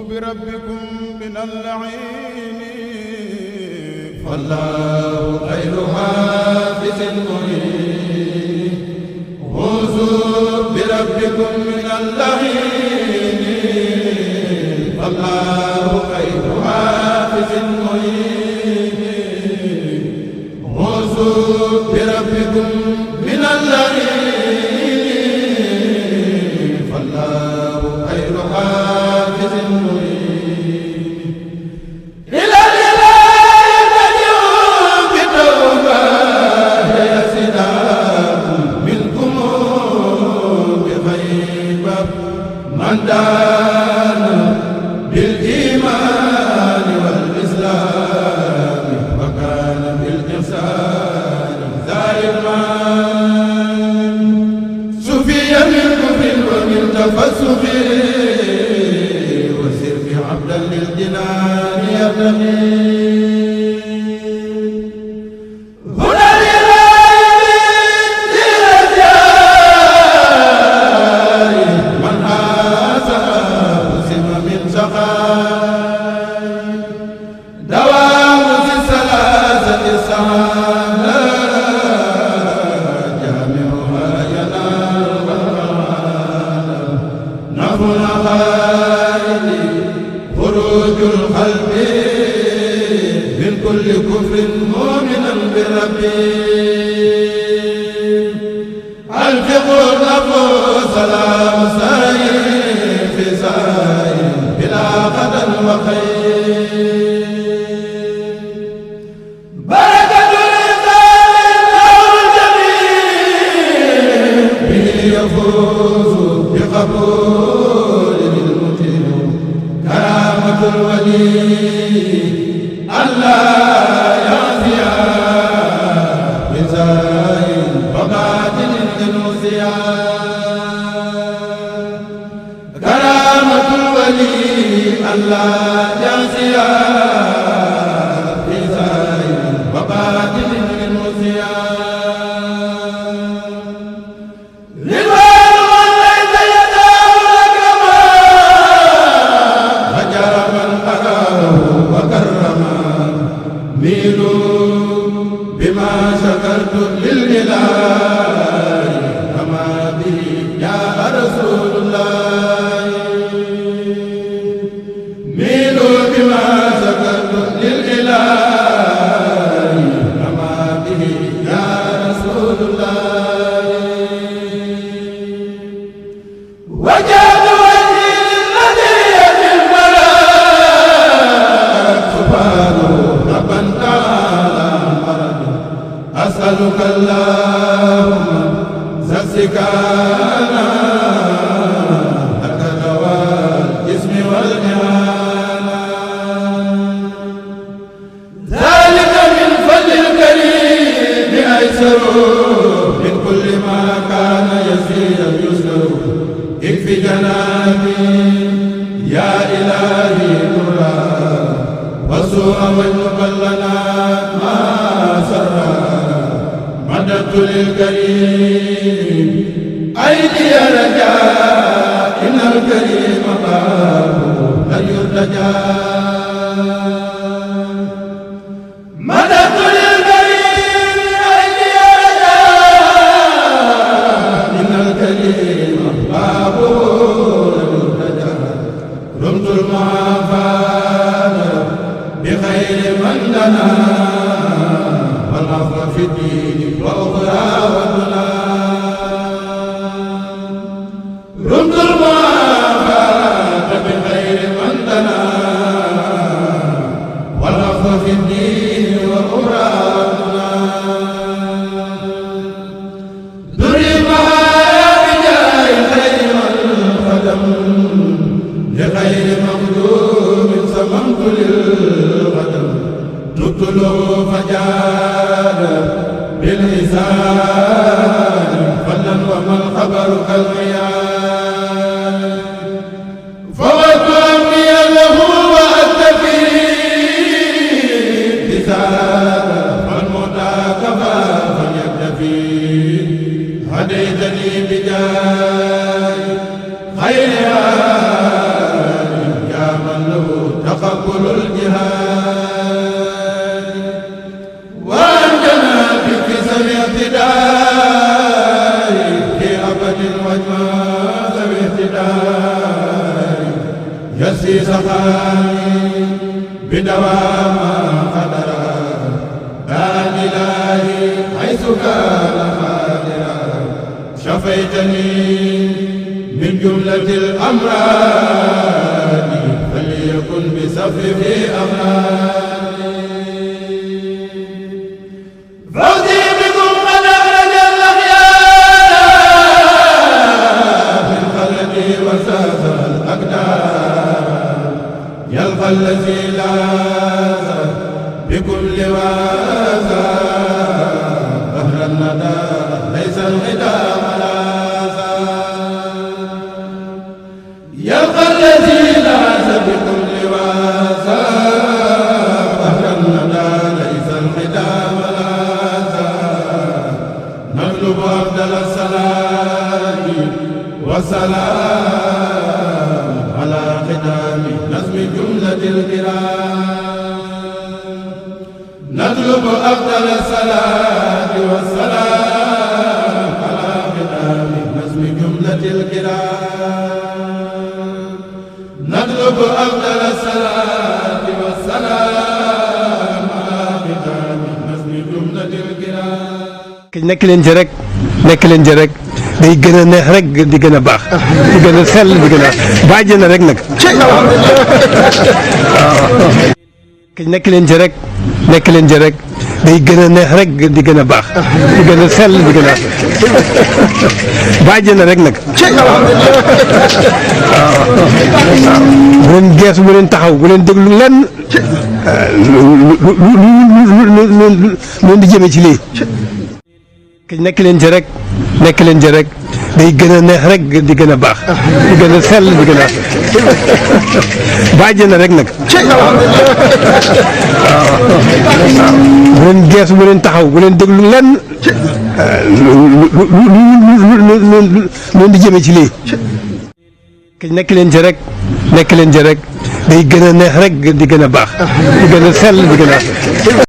بربكم من اللعين فالله خير حافظ معين فوزوا بربكم من اللعين فالله خير حافظ معين فوزوا بربكم من اللعين فالله خير حافظ معين من دان بالإيمان والإسلام وكان بالإحسان ذا إيمان سفي من كفر ومن تفسق وسر عبدا للجنان يبتغي خروج القلب من كل كفر مؤمنا بربي الفق النفوس سلام سائر في سائر بلا غدا وخير بركة الإنسان الجميل به يفوز بقبول كرامة الولي ألا يعفيا بزاين وباطن المسيا كرامة الولي ألا يعفيا بزاين وباطن المسيا بما شكرت للإله كما به جاء رسول الله ميلوا بما شكرت للإله كما به جاء رسول الله وجاد وجهي للذي بالملاك سبحانه ربا تعالى أسألك اللهم زكانا لك دواء الجسم والإعانة ذلك من فضل الكريم أيسر من كل ما كان يسيرا يسر اكفي جنابي يا إلهي نورا وسوء وجبلنا ما سرا مددت للكريم أيدي رجاء إن الكريم باب لا يرتجى مددت للكريم أيدي رجاء إن الكريم باب لا يرتجى رمت المعافاة بخير من لنا والعفو في الدين وأخرى ودنا رمت المعافاة بخير من لنا والعفو في الدين وأخرى ودنا دري معايا بجاه خير من خدم لغير مخدوم سممت للقدم تقتله فجاد بالإحسان فضلا وما الخبر كالعيان فوت أمني له وأتفي بسالة فالموتى كفى فليكتفي هديتني بجاه خير وكل الجهاد وأنجنا بكسر اعتداء في أبد وجمال الاهتداء يسري سخاني بدوام قدرا دان إلهي حيث كان قادرا شفيتني من جملة الأمراض فليكن بسفر في أمراضي فوزي بكم قد أخرج الأخيار من خلدي وساس الأقدار يلقى الذي لاز بكل واسع بحر الندى ليس الغدا ملاذا يلقى الذي لاز بكل واسع بحر الندى ليس الغدا ملاذا نطلب أفضل الصلاة والسلام على ختام نظم جملة القرآن نطلب أفضل الصلاة والسلام على ختام نظم جملة القرآن نطلب أفضل الصلاة والسلام على ختام نظم جملة القرآن nekk leen ci rek nekk leen ci rek day gën a neex rek di gën a baax di gën a sell di gën a bàjj na rek nag nekk leen ci rek nekk leen ci rek day gën a neex rek di gën a baax di gën a sell di gën a bàjj na rek nag bu leen geesu bu leen taxaw bu leen déglu lenn lu di jëme ci lii nekk leen ci rek nekk leen ci rek day gën a neex rek di gën a baax di gën a sell di gën a bàjj na rek nag bu leen geesu bu leen taxaw bu leen déglu lenn lu di jëme ci lii nekk leen ci rek nekk leen ci rek day gën a neex rek di gën a baax di gën a sell di gën a